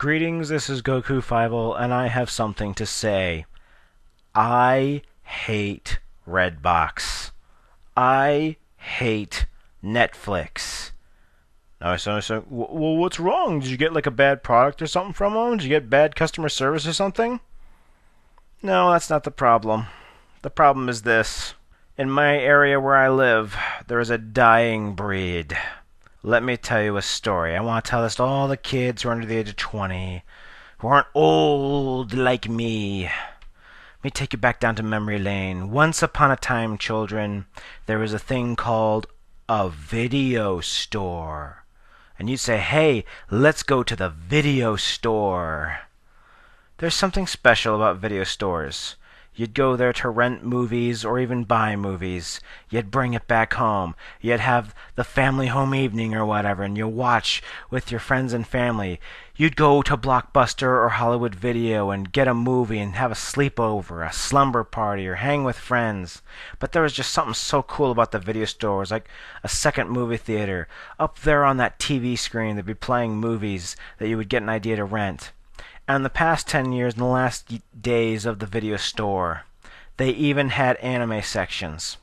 Greetings, this is Goku Fievel, and I have something to say. I hate REDBOX. I hate Netflix. Now, well, what's wrong? Did you get like a bad product or something from them? Did you get bad customer service or something? No, that's not the problem. The problem is this. In my area where I live, there is a dying breed. Let me tell you a story. I want to tell this to all the kids who are under the age of 20, who aren't old like me. Let me take you back down to memory lane. Once upon a time, children, there was a thing called a video store. And you'd say, hey, let's go to the video store. There's something special about video stores. You'd go there to rent movies or even buy movies. You'd bring it back home. You'd have the family home evening or whatever, and you'd watch with your friends and family. You'd go to Blockbuster or Hollywood Video and get a movie and have a sleepover, a slumber party, or hang with friends. But there was just something so cool about the video store. It was like a second movie theater. Up there on that TV screen, they'd be playing movies that you would get an idea to rent. And in the past 10 years, in the last days of the video store, they even had anime sections.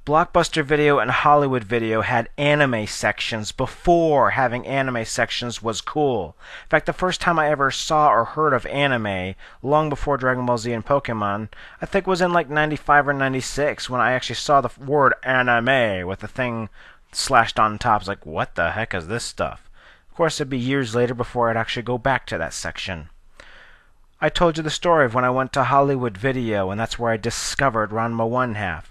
Blockbuster Video and Hollywood Video had anime sections before having anime sections was cool. In fact, the first time I ever saw or heard of anime, long before Dragon Ball Z and Pokemon, I think was in like 95 or 96 when I actually saw the word anime with the thing slashed on top. I was like, what the heck is this stuff? Of course, it'd be years later before I'd actually go back to that section. I told you the story of when I went to Hollywood Video, and that's where I discovered Ranma 1/2.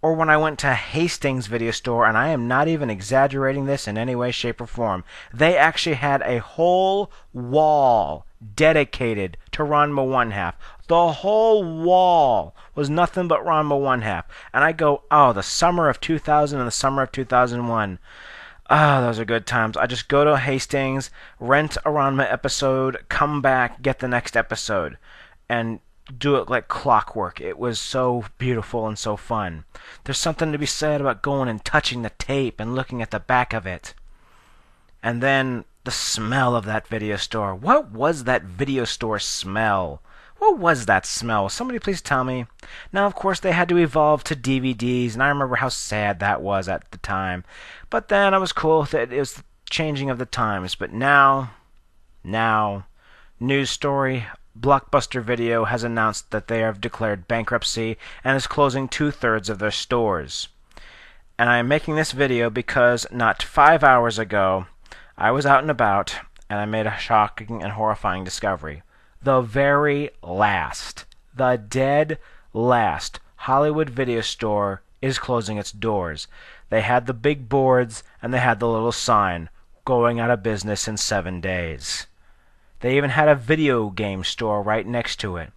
Or when I went to Hastings Video Store, and I am not even exaggerating this in any way, shape, or form. They actually had a whole wall dedicated to Ranma 1/2. The whole wall was nothing but Ranma 1/2. And I go, oh, the summer of 2000 and the summer of 2001. Ah, those are good times. I just go to Hastings, rent a Ranma episode, come back, get the next episode, and do it like clockwork. It was so beautiful and so fun. There's something to be said about going and touching the tape and looking at the back of it. And then the smell of that video store. What was that video store smell? What was that smell? Somebody please tell me. Now, of course, they had to evolve to DVDs, and I remember how sad that was at the time. But then I was cool with it. It was the changing of the times. But now, news story, Blockbuster Video has announced that they have declared bankruptcy and is closing 2/3 of their stores. And I am making this video because not 5 hours ago, I was out and about, and I made a shocking and horrifying discovery. The very last, the dead last Hollywood Video Store is closing its doors. They had the big boards and they had the little sign, going out of business in 7 days. They even had a video game store right next to it.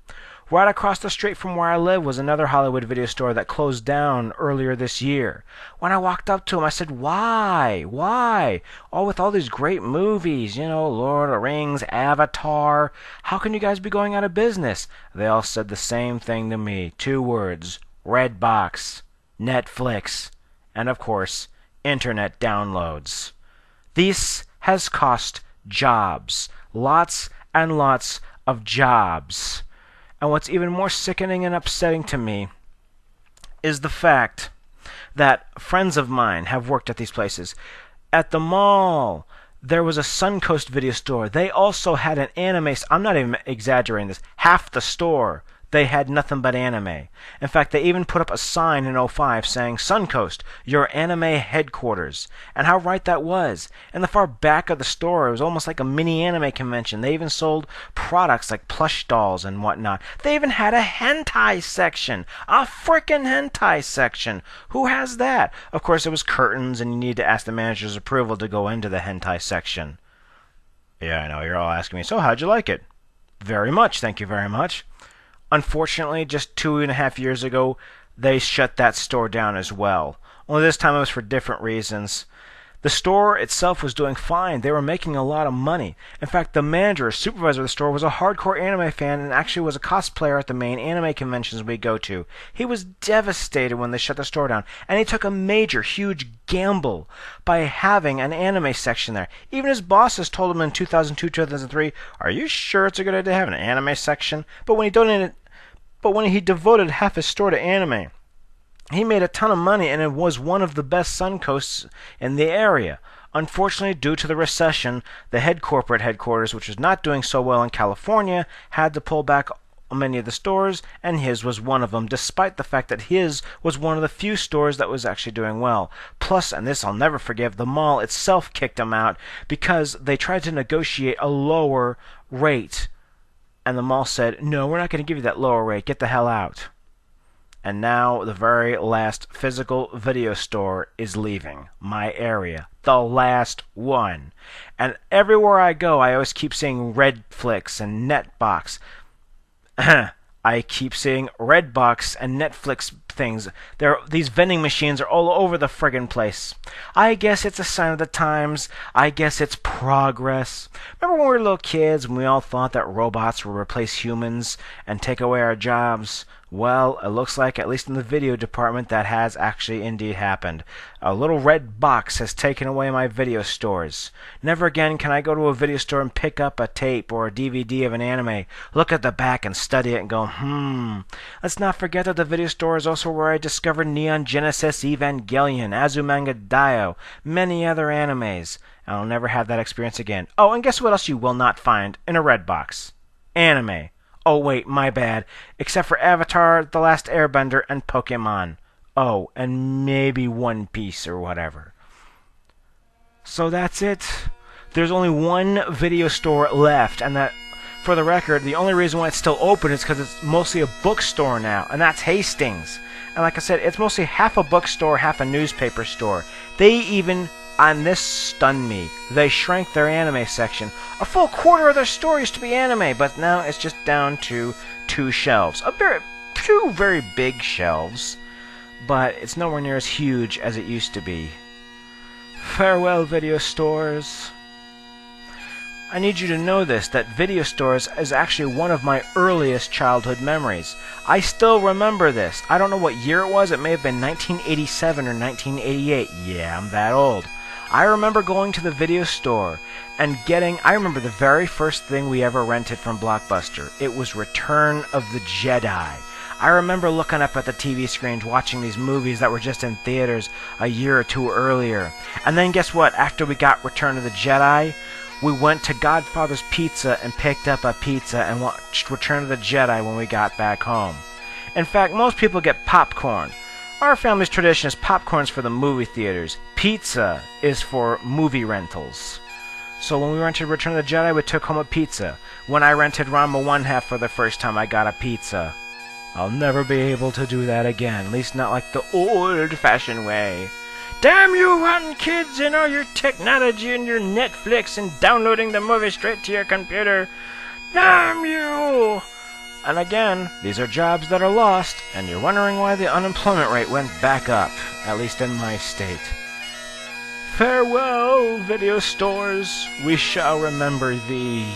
Right across the street from where I live was another Hollywood Video Store that closed down earlier this year. When I walked up to them, I said, why? Why? With all these great movies, Lord of the Rings, Avatar. How can you guys be going out of business? They all said the same thing to me. 2 words. REDBOX, Netflix, and of course, internet downloads. This has cost jobs. Lots and lots of jobs. And what's even more sickening and upsetting to me is the fact that friends of mine have worked at these places. At the mall, there was a Suncoast Video Store. They also had an anime. I'm not even exaggerating this. Half the store, they had nothing but anime. In fact, they even put up a sign in '05 saying, Suncoast, your anime headquarters. And how right that was. In the far back of the store, it was almost like a mini anime convention. They even sold products like plush dolls and whatnot. They even had a hentai section. A frickin' hentai section. Who has that? Of course, it was curtains, and you need to ask the manager's approval to go into the hentai section. Yeah, I know, you're all asking me, so how'd you like it? Very much, thank you very much. Unfortunately, just 2.5 years ago, they shut that store down as well. Only this time it was for different reasons. The store itself was doing fine. They were making a lot of money. In fact, the manager, supervisor of the store, was a hardcore anime fan and actually was a cosplayer at the main anime conventions we go to. He was devastated when they shut the store down, and he took a major, huge gamble by having an anime section there. Even his bosses told him in 2002, 2003, "Are you sure it's a good idea to have an anime section?" But when he devoted half his store to anime, he made a ton of money, and it was one of the best Suncoasts in the area. Unfortunately, due to the recession, the corporate headquarters, which was not doing so well in California, had to pull back many of the stores, and his was one of them, despite the fact that his was one of the few stores that was actually doing well. Plus, and this I'll never forgive, the mall itself kicked him out because they tried to negotiate a lower rate, and the mall said, "No, we're not going to give you that lower rate. Get the hell out." And now the very last physical video store is leaving my area. The last one. And everywhere I go, I always keep seeing Redflix and Netbox. I keep seeing Redbox and Netflix things. These vending machines are all over the friggin' place. I guess it's a sign of the times. I guess it's progress. Remember when we were little kids and we all thought that robots would replace humans and take away our jobs? Well, it looks like, at least in the video department, that has actually indeed happened. A little red box has taken away my video stores. Never again can I go to a video store and pick up a tape or a DVD of an anime, look at the back and study it and go, Let's not forget that the video store is also where I discovered Neon Genesis Evangelion, Azumanga Daioh, many other animes. I'll never have that experience again. Oh, and guess what else you will not find in a red box? Anime. Oh, wait, my bad. Except for Avatar, The Last Airbender, and Pokemon. Oh, and maybe One Piece or whatever. So that's it. There's only one video store left, and that, for the record, the only reason why it's still open is because it's mostly a bookstore now, and that's Hastings. And like I said, it's mostly half a bookstore, half a newspaper store. And this stunned me, they shrank their anime section. A full quarter of their store used to be anime, but now it's just down to 2 shelves. Two very big shelves, but it's nowhere near as huge as it used to be. Farewell, video stores. I need you to know this, that video stores is actually one of my earliest childhood memories. I still remember this. I don't know what year it was. It may have been 1987 or 1988. Yeah, I'm that old. I remember going to the video store and I remember the very first thing we ever rented from Blockbuster. It was Return of the Jedi. I remember looking up at the TV screens watching these movies that were just in theaters a year or two earlier. And then guess what? After we got Return of the Jedi, we went to Godfather's Pizza and picked up a pizza and watched Return of the Jedi when we got back home. In fact, most people get popcorn. Our family's tradition is popcorn's for the movie theaters. Pizza is for movie rentals. So when we rented Return of the Jedi, we took home a pizza. When I rented Ranma 1/2 for the first time, I got a pizza. I'll never be able to do that again, at least not like the old-fashioned way. Damn you rotten kids and all your technology and your Netflix and downloading the movie straight to your computer. Damn you! And again, these are jobs that are lost, and you're wondering why the unemployment rate went back up, at least in my state. Farewell, video stores, we shall remember thee.